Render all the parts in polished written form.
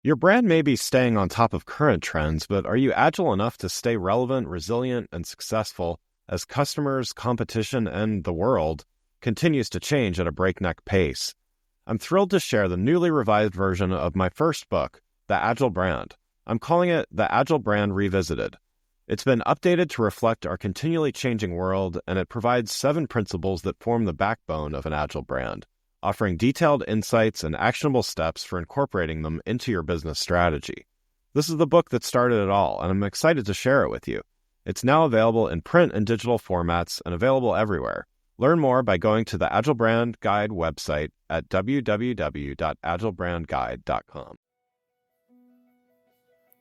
Your brand may be staying on top of current trends, but are you agile enough to stay relevant, resilient, and successful as customers, competition, and the world continues to change at a breakneck pace? I'm thrilled to share the newly revised version of my first book, The Agile Brand. I'm calling it The Agile Brand Revisited. It's been updated to reflect our continually changing world, and it provides 7 principles that form the backbone of an agile brand, offering detailed insights and actionable steps for incorporating them into your business strategy. This is the book that started it all, and I'm excited to share it with you. It's now available in print and digital formats and available everywhere. Learn more by going to the Agile Brand Guide website at www.agilebrandguide.com.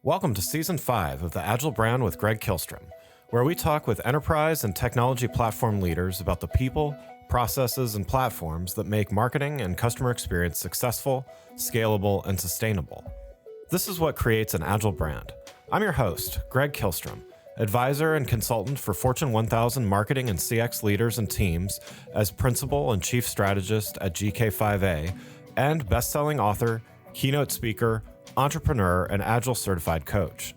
Welcome to Season 5 of The Agile Brand with Greg Kihlstrom, where we talk with enterprise and technology platform leaders about the people, processes, and platforms that make marketing and customer experience successful, scalable, and sustainable. This is what creates an agile brand. I'm your host, Greg Kihlstrom, advisor and consultant for Fortune 1000 marketing and CX leaders and teams as principal and chief strategist at GK5A, and best-selling author, keynote speaker, entrepreneur, and Agile certified coach.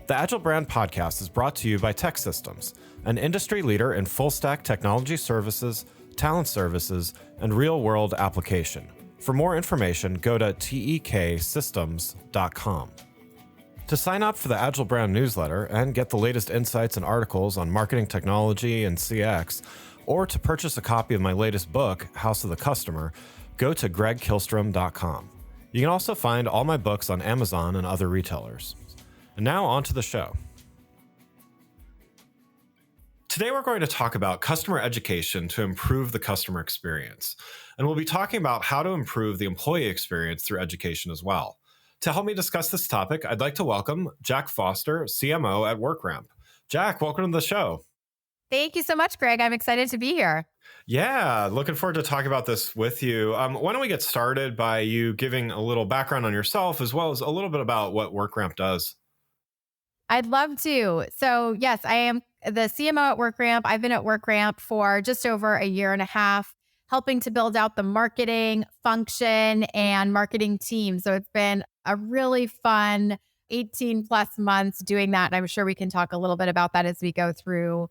The Agile Brand podcast is brought to you by TEKsystems, an industry leader in full-stack technology services, talent services, and real-world application. For more information, go to teksystems.com. To sign up for the Agile Brand newsletter and get the latest insights and articles on marketing technology and CX, or to purchase a copy of my latest book, House of the Customer, go to gregkihlstrom.com. You can also find all my books on Amazon and other retailers. And now on to the show. Today we're going to talk about customer education to improve the customer experience. And we'll be talking about how to improve the employee experience through education as well. To help me discuss this topic, I'd like to welcome Jack Foster, CMO at Workramp. Jack, welcome to the show. Thank you so much, Greg. I'm excited to be here. Yeah, looking forward to talking about this with you. Why don't we get started by you giving a little background on yourself as well as a little bit about what Workramp does? I'd love to. So yes, I am the CMO at Workramp. I've been at Workramp for just over a year and a half, helping to build out the marketing function and marketing team. So it's been a really fun 18 plus months doing that. And I'm sure we can talk a little bit about that as we go through,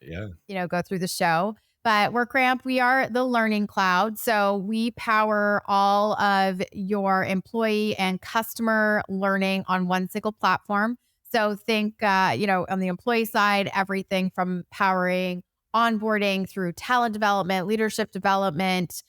go through the show. But Workramp, we are the learning cloud. So we power all of your employee and customer learning on one single platform. So think, on the employee side, everything from powering onboarding through talent development, leadership development,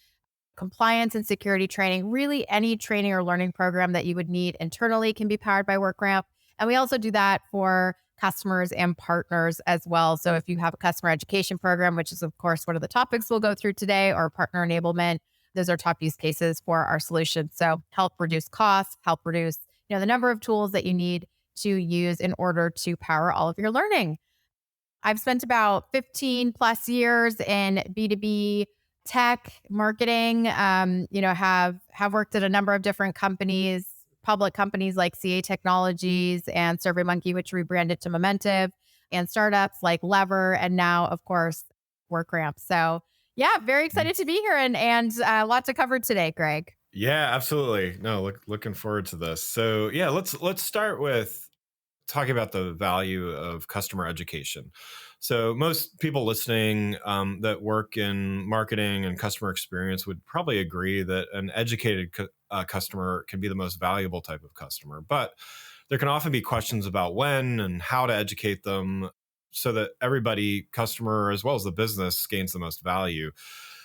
compliance and security training, really any training or learning program that you would need internally can be powered by Workramp. And we also do that for customers and partners as well. So if you have a customer education program, which is of course one of the topics we'll go through today, or partner enablement, those are top use cases for our solution. So help reduce costs, help reduce, the number of tools that you need to use in order to power all of your learning. I've spent about 15 plus years in B2B tech marketing, have worked at a number of different companies, public companies like CA Technologies and SurveyMonkey, which rebranded to Momentive, and startups like Lever, and now, of course, Workramp. So yeah, very excited to be here and a lot to cover today, Greg. Yeah, absolutely. No, looking forward to this. So yeah, let's start with talking about the value of customer education. So most people listening that work in marketing and customer experience would probably agree that an educated customer can be the most valuable type of customer. But there can often be questions about when and how to educate them so that everybody, customer as well as the business, gains the most value.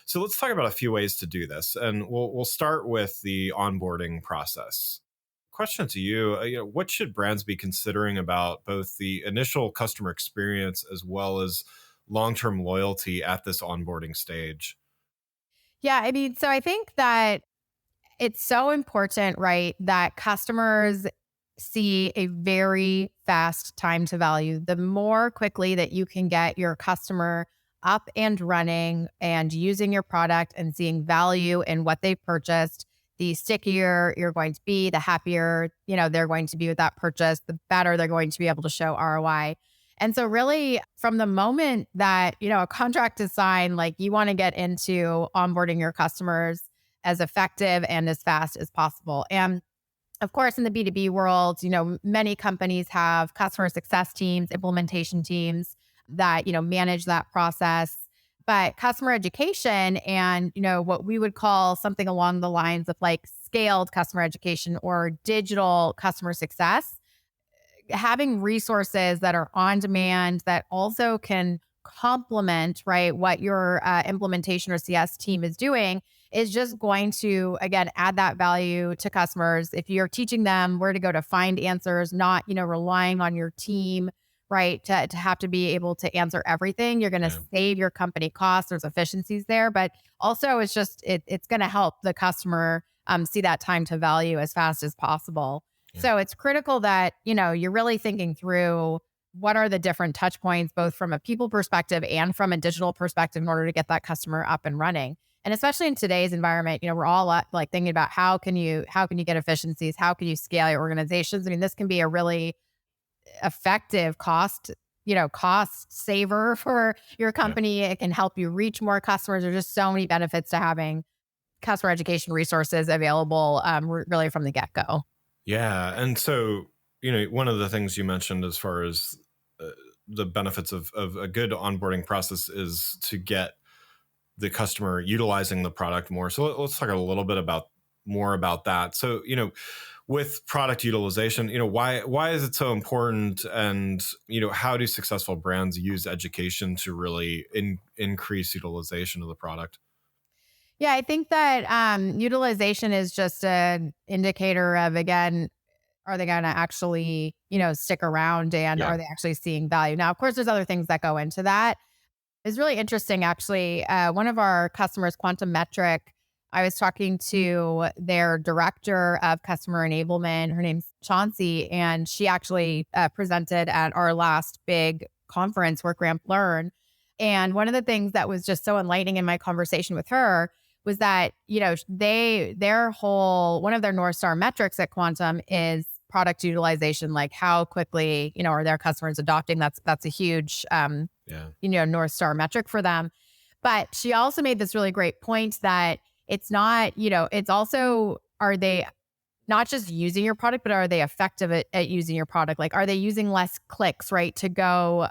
So let's talk about a few ways to do this. And we'll start with the onboarding process. Question to you, what should brands be considering about both the initial customer experience as well as long-term loyalty at this onboarding stage? Yeah, so I think that it's so important, right, that customers see a very fast time to value. The more quickly that you can get your customer up and running and using your product and seeing value in what they've purchased, the stickier you're going to be, the happier, they're going to be with that purchase, the better they're going to be able to show ROI. And so really from the moment that, a contract is signed, like you want to get into onboarding your customers as effective and as fast as possible. And Of course, in the B2B world, many companies have customer success teams, implementation teams that, manage that process. But customer education and, what we would call something along the lines of like scaled customer education or digital customer success, having resources that are on demand that also can complement, right, what your implementation or CS team is doing is just going to, again, add that value to customers. If you're teaching them where to go to find answers, not, relying on your team, right, to have to be able to answer everything, you're going to Yeah. save your company costs. There's efficiencies there, but also it's going to help the customer see that time to value as fast as possible. Yeah. So it's critical that, you're really thinking through what are the different touch points, both from a people perspective and from a digital perspective in order to get that customer up and running. And especially in today's environment, we're all like thinking about how can you get efficiencies? How can you scale your organizations? I mean, this can be a really effective cost saver for your Yeah. company. It can help you reach more customers. There's just so many benefits to having customer education resources available really from the get-go. Yeah. And so, one of the things you mentioned as far as uh, the benefits of a good onboarding process is to get the customer utilizing the product more. So let's talk a little bit more about that. So, with product utilization, why is it so important? And, how do successful brands use education to really increase utilization of the product? Yeah, I think that utilization is just an indicator of, again, are they going to actually, stick around and Yeah. are they actually seeing value? Now, of course, there's other things that go into that. It's really interesting, actually. One of our customers, Quantum Metric, I was talking to their director of customer enablement. Her name's Chauncey, and she actually presented at our last big conference, Workramp Learn. And one of the things that was just so enlightening in my conversation with her was that, their whole, one of their North Star metrics at Quantum is product utilization, like how quickly, are their customers adopting. That's a huge, Yeah. North Star metric for them. But she also made this really great point that it's not, it's also, are they not just using your product, but are they effective at using your product? Like, are they using less clicks, right? To go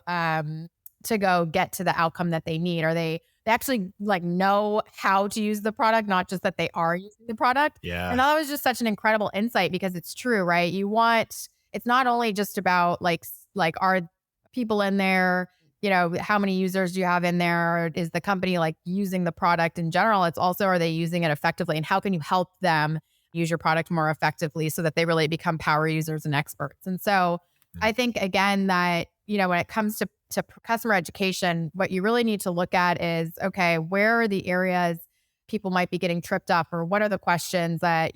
get to the outcome that they need? Are they actually like know how to use the product, not just that they are using the product? And Yeah. that was just such an incredible insight because it's true, right? It's not only just about like are people in there, how many users do you have in there? Is the company like using the product in general? It's also, are they using it effectively? And how can you help them use your product more effectively so that they really become power users and experts? And so I think, again, that, when it comes to customer education, what you really need to look at is, okay, where are the areas people might be getting tripped up, or what are the questions that,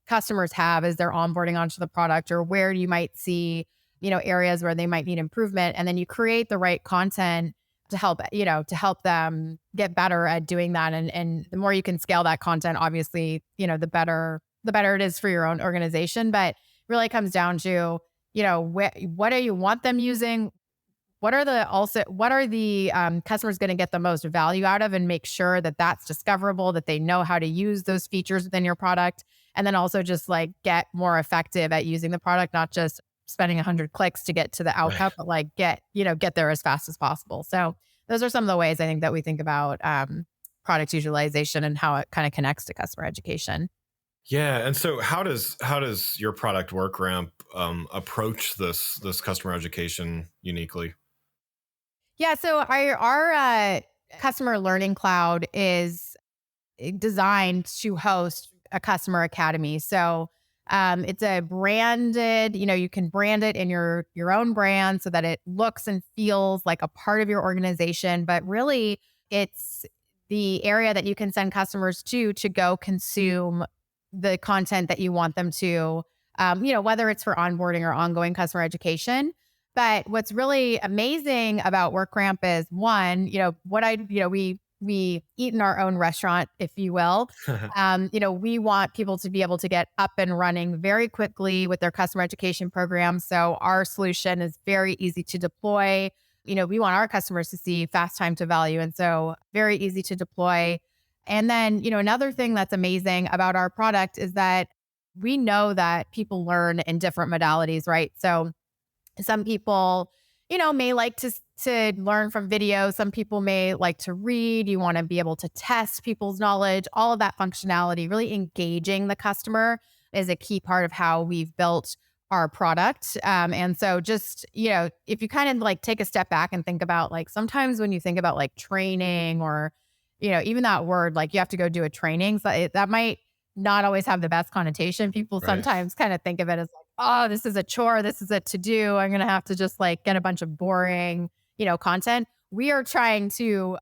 customers have as they're onboarding onto the product, or where you might see, areas where they might need improvement. And then you create the right content to help them get better at doing that. And the more you can scale that content, obviously, the better it is for your own organization. But really comes down to, what do you want them using? What are the customers going to get the most value out of, and make sure that that's discoverable, that they know how to use those features within your product. And then also just like get more effective at using the product, not just spending 100 clicks to get to the outcome, Right. but like get there as fast as possible. So those are some of the ways I think that we think about product utilization and how it kind of connects to customer education. Yeah. And so how does your product Workramp approach this customer education uniquely? Yeah, so our customer learning cloud is designed to host a customer academy. So it's a branded, you can brand it in your own brand so that it looks and feels like a part of your organization. But really, it's the area that you can send customers to go consume the content that you want them to, whether it's for onboarding or ongoing customer education. But what's really amazing about Workramp is, one, we eat in our own restaurant, if you will. We want people to be able to get up and running very quickly with their customer education program. So our solution is very easy to deploy. We want our customers to see fast time to value. And so very easy to deploy. And then, another thing that's amazing about our product is that we know that people learn in different modalities, right? So some people, may like to learn from video. Some people may like to read. You want to be able to test people's knowledge, all of that functionality, really engaging the customer is a key part of how we've built our product. And so just, if you kind of like take a step back and think about like sometimes when you think about like training or, even that word, like you have to go do a training, so that might not always have the best connotation. People Right. sometimes kind of think of it as like, oh, this is a chore. This is a to do. I'm going to have to just like get a bunch of boring, content. We are trying to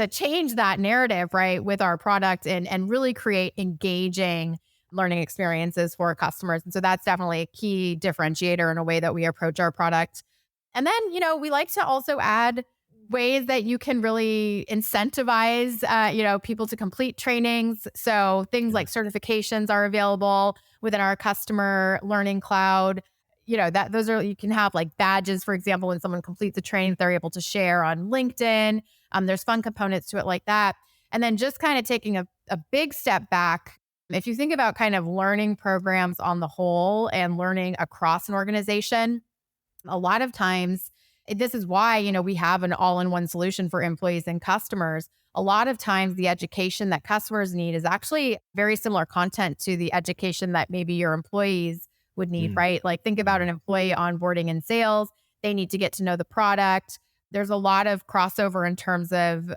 change that narrative, right, with our product and really create engaging learning experiences for customers. And so that's definitely a key differentiator in a way that we approach our product. And then, we like to also add ways that you can really incentivize, people to complete trainings. So things Yeah. like certifications are available within our customer learning cloud. That those are, you can have like badges, for example, when someone completes a training, they're able to share on LinkedIn. There's fun components to it like that. And then just kind of taking a big step back. If you think about kind of learning programs on the whole and learning across an organization, a lot of times, this is why, we have an all-in-one solution for employees and customers. A lot of times the education that customers need is actually very similar content to the education that maybe your employees would need, Mm. right? Like think about an employee onboarding and sales. They need to get to know the product. There's a lot of crossover in terms of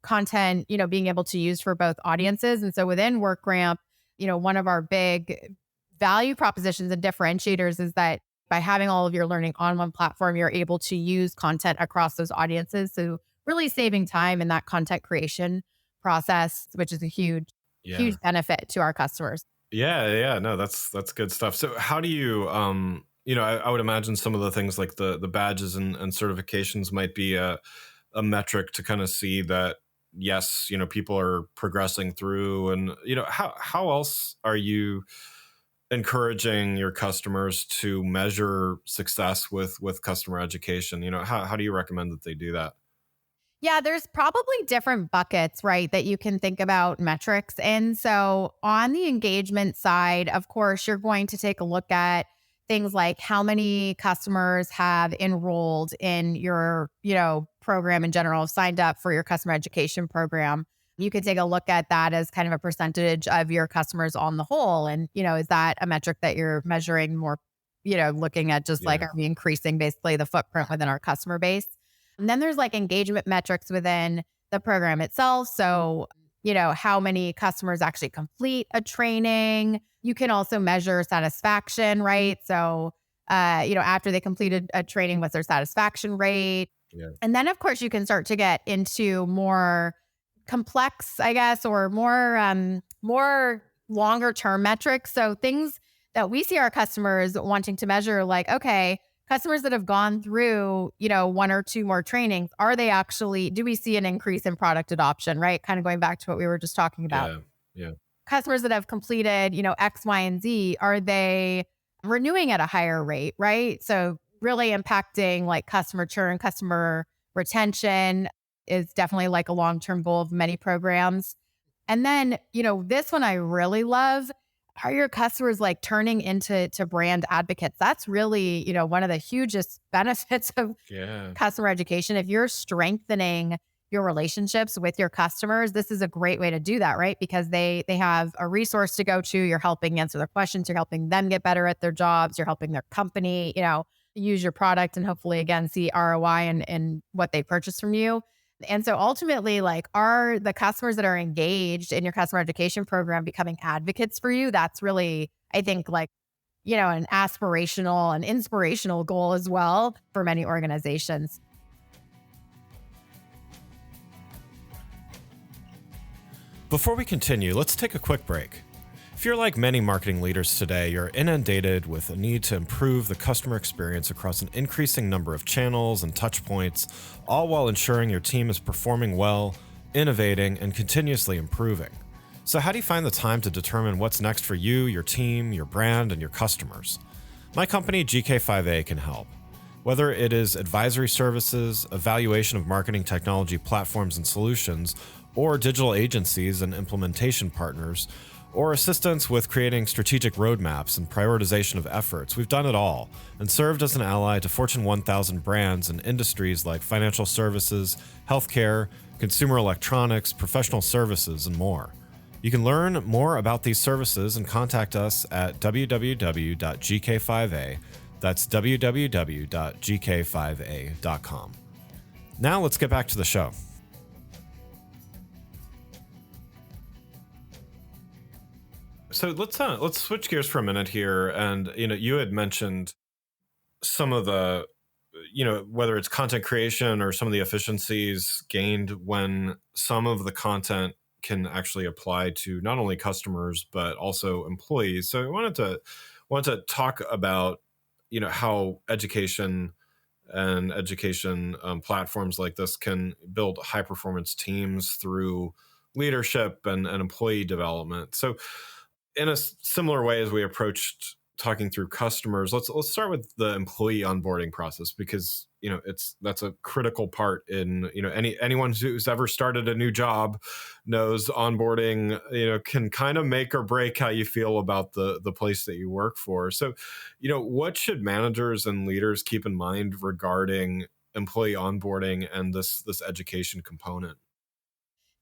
content, being able to use for both audiences. And so within Workramp, one of our big value propositions and differentiators is that by having all of your learning on one platform, you're able to use content across those audiences. So really saving time in that content creation process, which is a huge, Yeah. huge benefit to our customers. Yeah. No, that's good stuff. So how do you, I would imagine some of the things like the badges and certifications might be a metric to kind of see that, yes, people are progressing through, and, how else are you encouraging your customers to measure success with customer education? How do you recommend that they do that? Yeah, there's probably different buckets, right, that you can think about metrics. And so on the engagement side, of course, you're going to take a look at things like how many customers have enrolled in your, program in general, signed up for your customer education program. You could take a look at that as kind of a percentage of your customers on the whole. And, is that a metric that you're measuring more, looking at just like, Yeah. are we increasing basically the footprint within our customer base? And then there's like engagement metrics within the program itself. So, how many customers actually complete a training. You can also measure satisfaction, right? So, after they completed a training, what's their satisfaction rate? Yeah. And then, of course, you can start to get into more complex, I guess, or more longer term metrics. So things that we see our customers wanting to measure, like, okay, customers that have gone through, one or two more trainings, do we see an increase in product adoption, right? Kind of going back to what we were just talking about. Yeah. Yeah. Customers that have completed, X, Y, and Z, are they renewing at a higher rate, right? So really impacting like customer churn, customer retention is definitely like a long-term goal of many programs. And then, this one I really love. Are your customers like turning into brand advocates? That's really, one of the hugest benefits of Yeah. customer education. If you're strengthening your relationships with your customers, this is a great way to do that, right? Because they have a resource to go to. You're helping answer their questions. You're helping them get better at their jobs. You're helping their company, use your product and hopefully again see ROI in what they purchase from you. And so ultimately, like, are the customers that are engaged in your customer education program becoming advocates for you? That's really, I think, like, an aspirational and inspirational goal as well for many organizations. Before we continue, let's take a quick break. If you're like many marketing leaders today, you're inundated with a need to improve the customer experience across an increasing number of channels and touch points, all while ensuring your team is performing well, innovating, and continuously improving. So how do you find the time to determine what's next for you, your team, your brand, and your customers? My company, GK5A, can help. Whether it is advisory services, evaluation of marketing technology platforms and solutions, or digital agencies and implementation partners, or assistance with creating strategic roadmaps and prioritization of efforts. We've done it all and served as an ally to Fortune 1000 brands in industries like financial services, healthcare, consumer electronics, professional services, and more. You can learn more about these services and contact us at www.gk5a. That's www.gk5a.com. Now let's get back to the show. So let's switch gears for a minute here. And you had mentioned some of the whether it's content creation or some of the efficiencies gained when some of the content can actually apply to not only customers but also employees. So I wanted to talk about how education and education platforms like this can build high performance teams through leadership and employee development. So in a similar way as we approached talking through customers, let's start with the employee onboarding process, because that's a critical part in anyone who's ever started a new job knows onboarding can kind of make or break how you feel about the place that you work for. So what should managers and leaders keep in mind regarding employee onboarding and this education component?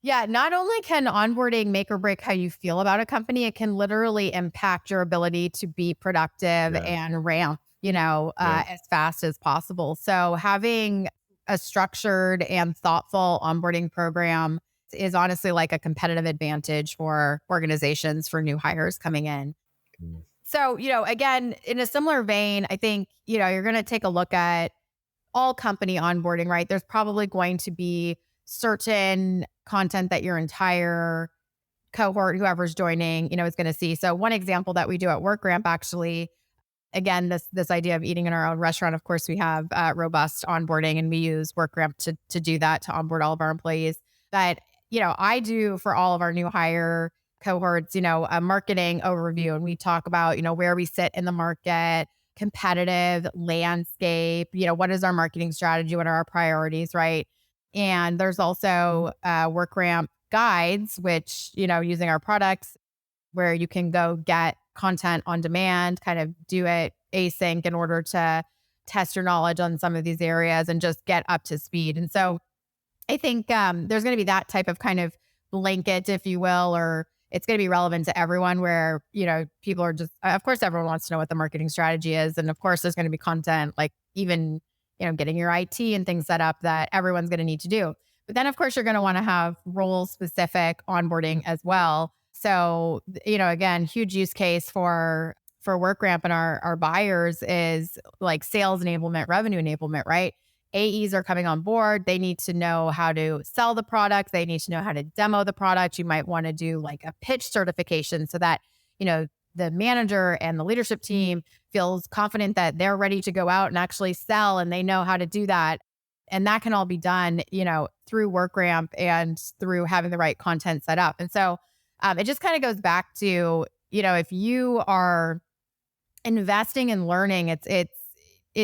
Yeah, not only can onboarding make or break how you feel about a company, it can literally impact your ability to be productive Yeah. and ramp, Yeah. as fast as possible. So having a structured and thoughtful onboarding program is honestly like a competitive advantage for organizations for new hires coming in. Mm. So, again, in a similar vein, I think, you're going to take a look at all company onboarding, right? There's probably going to be certain content that your entire cohort, whoever's joining, is going to see. So one example that we do at Workramp, actually, again, this idea of eating in our own restaurant. Of course, we have robust onboarding, and we use Workramp to do that, to onboard all of our employees. But I do for all of our new hire cohorts, a marketing overview, and we talk about where we sit in the market, competitive landscape, what is our marketing strategy, what are our priorities, right? And there's also Workramp guides, which using our products, where you can go get content on demand, kind of do it async in order to test your knowledge on some of these areas and just get up to speed. And so I think there's going to be that type of kind of blanket, if you will, or it's going to be relevant to everyone, where, people are just, of course, everyone wants to know what the marketing strategy is. And of course, there's going to be content like even, getting your IT and things set up that everyone's going to need to do. But then, of course, you're going to want to have role specific onboarding as well. So, again, huge use case for Workramp and our buyers is like sales enablement, revenue enablement, right? AEs are coming on board. They need to know how to sell the product. They need to know how to demo the product. You might want to do like a pitch certification so that, the manager and the leadership team feels confident that they're ready to go out and actually sell, and they know how to do that. And that can all be done, through Workramp and through having the right content set up. And so it just kind of goes back to, if you are investing in learning, it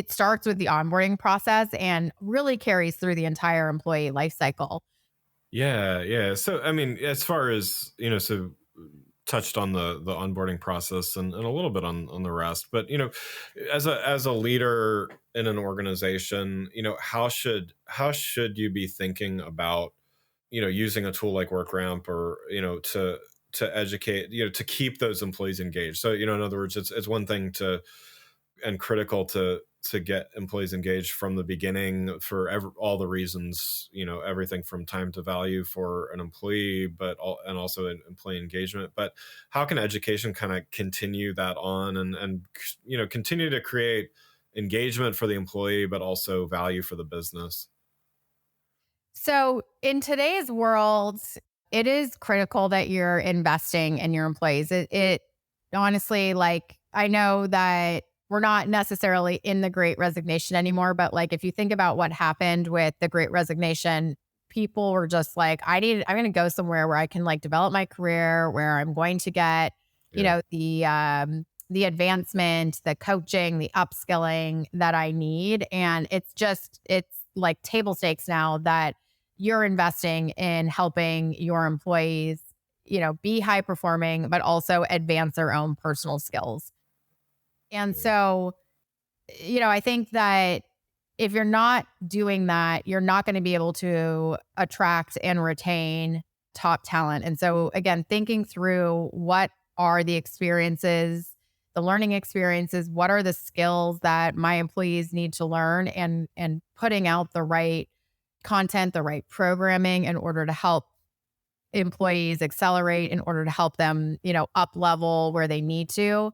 starts with the onboarding process and really carries through the entire employee life cycle. Yeah, yeah. So, I mean, as far as, so touched on the onboarding process and a little bit on the rest, but, as a leader in an organization, how should you be thinking about, using a tool like Workramp or, to educate, to keep those employees engaged. So, in other words, it's one thing and critical to get employees engaged from the beginning for all the reasons, everything from time to value for an employee, and also employee engagement. But how can education kind of continue that on and continue to create engagement for the employee, but also value for the business? So in today's world, it is critical that you're investing in your employees. It honestly, like, I know that we're not necessarily in the great resignation anymore, but like, if you think about what happened with the great resignation, people were just like, I'm going to go somewhere where I can like develop my career, where I'm going to get, Yeah. the advancement, the coaching, the upskilling that I need. And it's like table stakes now that you're investing in helping your employees, be high performing, but also advance their own personal skills. And Mm. so, I think that if you're not doing that, you're not going to be able to attract and retain top talent. And so, again, thinking through what are the experiences, the learning experiences, what are the skills that my employees need to learn, and putting out the right content, the right programming in order to help employees accelerate, in order to help them, up level where they need to.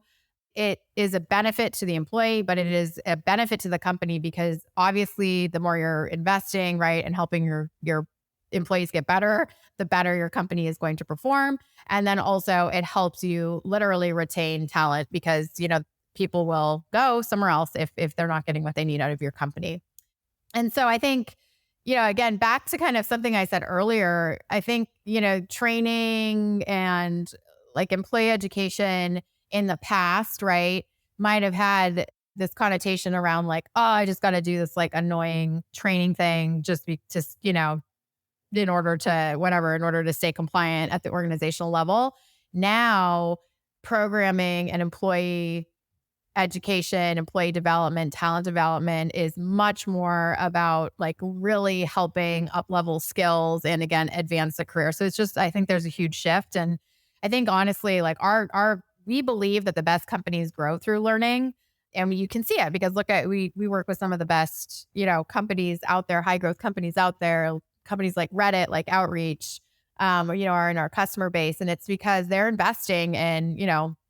It is a benefit to the employee, but it is a benefit to the company because obviously the more you're investing, right, and helping your employees get better, the better your company is going to perform. And then also it helps you literally retain talent because, people will go somewhere else if they're not getting what they need out of your company. And so I think, again, back to kind of something I said earlier, I think, training and like employee education in the past, right, might have had this connotation around like, oh, I just got to do this like annoying training thing just, in order to whatever, in order to stay compliant at the organizational level. Now, programming and employee education, employee development, talent development is much more about like really helping up level skills and again advance the career. So it's just I think there's a huge shift. And I think honestly, like our we believe that the best companies grow through learning. And you can see it because look at we work with some of the best, companies out there, high growth companies out there, companies like Reddit, like Outreach, are in our customer base. And it's because they're investing in,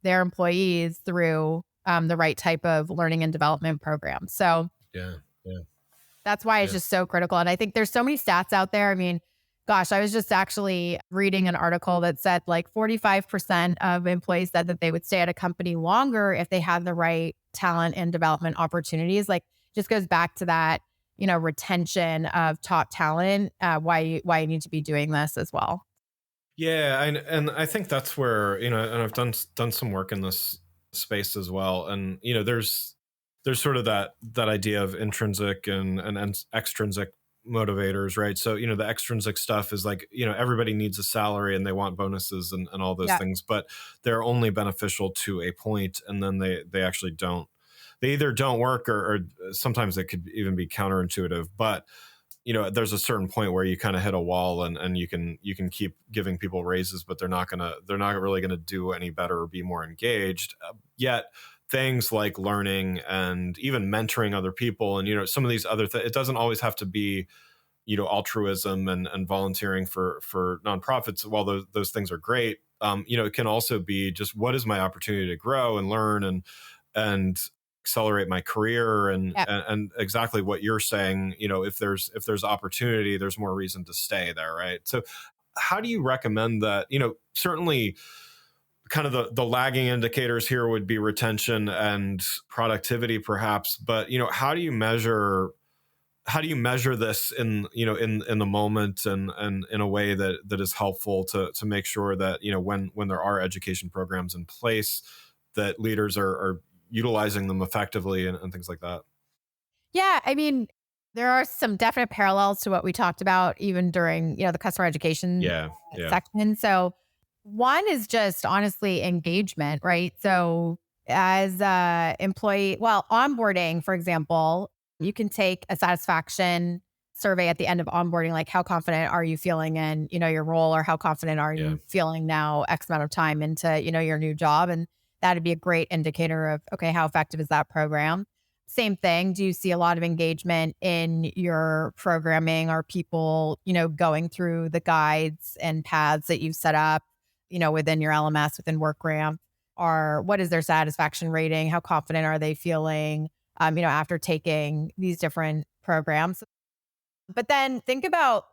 their employees through the right type of learning and development program. So Yeah. Yeah. that's why it's Yeah. just so critical. And I think there's so many stats out there. I mean, gosh, I was just actually reading an article that said like 45% of employees said that they would stay at a company longer if they had the right talent and development opportunities. Like just goes back to that, retention of top talent, why you need to be doing this as well. Yeah, and I think that's where, and I've done some work in this space as well, and there's sort of that idea of intrinsic and extrinsic motivators, right? So the extrinsic stuff is like everybody needs a salary and they want bonuses and all those Yeah. things, but they're only beneficial to a point, and then they actually don't. They either don't work or sometimes they could even be counterintuitive, but there's a certain point where you kind of hit a wall, and you can keep giving people raises, but they're not really gonna do any better or be more engaged. Yet things like learning and even mentoring other people, and some of these other things, it doesn't always have to be altruism and volunteering for nonprofits. While those things are great, it can also be just what is my opportunity to grow and learn and accelerate my career, and Yep. and exactly what you're saying. If there's opportunity, there's more reason to stay there, right? So how do you recommend that? Certainly kind of the lagging indicators here would be retention and productivity perhaps, but how do you measure this in the moment, and in a way that is helpful to make sure that when there are education programs in place, that leaders are utilizing them effectively, and things like that. Yeah, I mean, there are some definite parallels to what we talked about even during, the customer education Yeah, yeah, section. So one is just honestly engagement, right? So as a employee, well, onboarding, for example, you can take a satisfaction survey at the end of onboarding, like how confident are you feeling in, your role, or how confident are yeah, you feeling now X amount of time into, your new job. And that'd be a great indicator of, okay, how effective is that program? Same thing. Do you see a lot of engagement in your programming? Are people, going through the guides and paths that you've set up, within your LMS, within Workramp? Or what is their satisfaction rating? How confident are they feeling, after taking these different programs? But then think about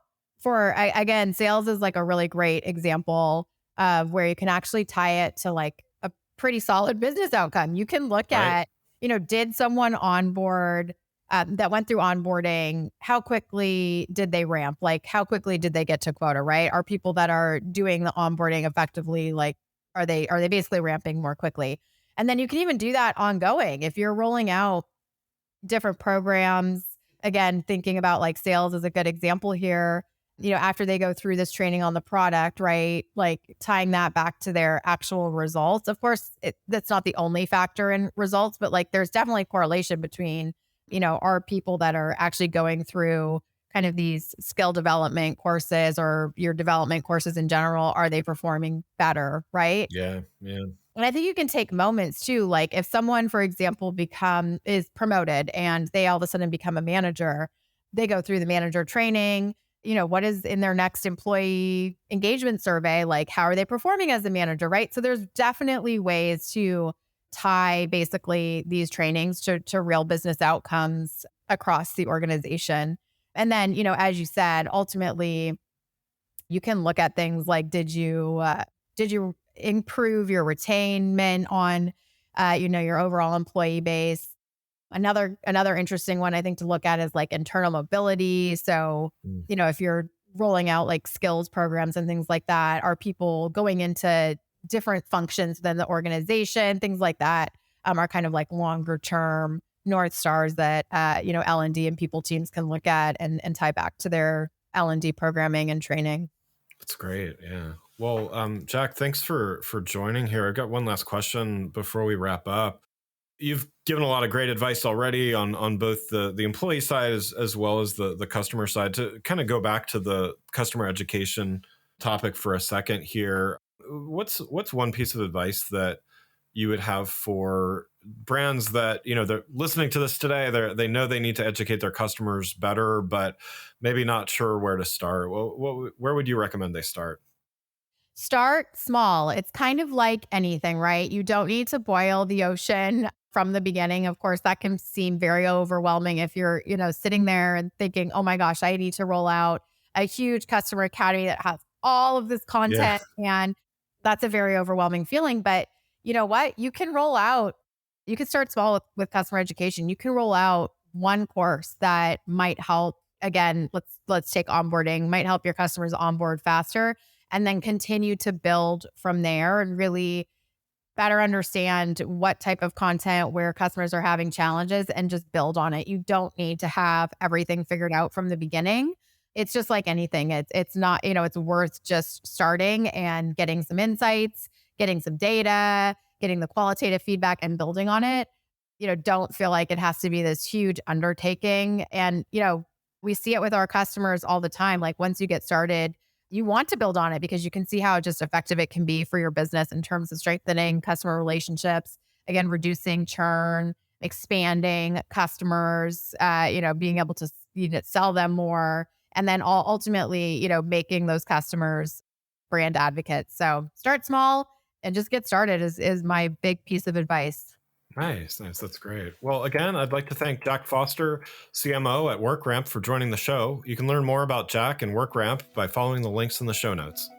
again, sales is like a really great example of where you can actually tie it to like a pretty solid business outcome. You can look right. at, did someone onboard that went through onboarding? How quickly did they ramp? Like, how quickly did they get to quota? Right? Are people that are doing the onboarding effectively? Like, are they basically ramping more quickly? And then you can even do that ongoing if you're rolling out different programs. Again, thinking about like sales is a good example here. after they go through this training on the product, right? Like tying that back to their actual results. Of course, that's not the only factor in results, but like there's definitely correlation between, our people that are actually going through kind of these skill development courses or your development courses in general. Are they performing better, right? Yeah, yeah. And I think you can take moments too. Like if someone, for example, is promoted and they all of a sudden become a manager, they go through the manager training. What is in their next employee engagement survey? Like, how are they performing as a manager? Right. So there's definitely ways to tie basically these trainings to real business outcomes across the organization. And then, as you said, ultimately you can look at things like, did you improve your retainment on, your overall employee base? Another interesting one I think to look at is like internal mobility. So, Mm. if you're rolling out like skills programs and things like that, are people going into different functions within the organization? Things like that are kind of like longer term North Stars that, L&D and people teams can look at and tie back to their L&D programming and training. That's great. Yeah. Well, Jack, thanks for joining here. I've got one last question before we wrap up. You've given a lot of great advice already on both the employee side as well as the customer side. To kind of go back to the customer education topic for a second here, what's one piece of advice that you would have for brands that, they're listening to this today, they know they need to educate their customers better, but maybe not sure where to start? Where would you recommend they start? Start small. It's kind of like anything, right? You don't need to boil the ocean from the beginning. Of course, that can seem very overwhelming if you're, sitting there and thinking, oh my gosh, I need to roll out a huge customer academy that has all of this Yeah. content. And that's a very overwhelming feeling. But you know what? You can start small with customer education. You can roll out one course that might help. Again, let's take onboarding, might help your customers onboard faster, and then continue to build from there and really better understand what type of content where customers are having challenges and just build on it. You don't need to have everything figured out from the beginning. It's just like anything. It's not, it's worth just starting and getting some insights, getting some data, getting the qualitative feedback and building on it. Don't feel like it has to be this huge undertaking. And, we see it with our customers all the time. Like once you get started, you want to build on it because you can see how just effective it can be for your business in terms of strengthening customer relationships, again, reducing churn, expanding customers, being able to sell them more, and then ultimately, making those customers brand advocates. So start small and just get started is my big piece of advice. Nice. That's great. Well, again, I'd like to thank Jack Foster, CMO at Workramp, for joining the show. You can learn more about Jack and Workramp by following the links in the show notes.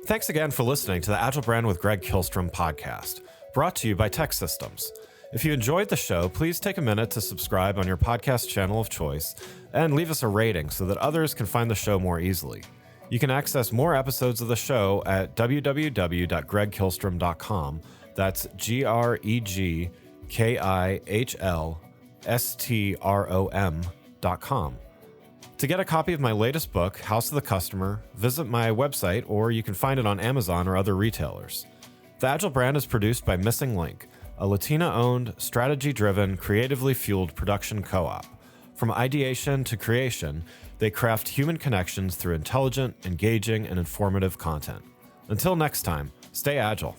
Thanks again for listening to the Agile Brand with Greg Kihlstrom podcast, brought to you by Tech Systems. If you enjoyed the show, please take a minute to subscribe on your podcast channel of choice and leave us a rating so that others can find the show more easily. You can access more episodes of the show at www.gregkihlstrom.com. That's GREGKIHLSTROM.com. To get a copy of my latest book, House of the Customer, visit my website, or you can find it on Amazon or other retailers. The Agile Brand is produced by Missing Link, a Latina-owned, strategy-driven, creatively fueled production co-op. From ideation to creation, they craft human connections through intelligent, engaging, and informative content. Until next time, stay agile.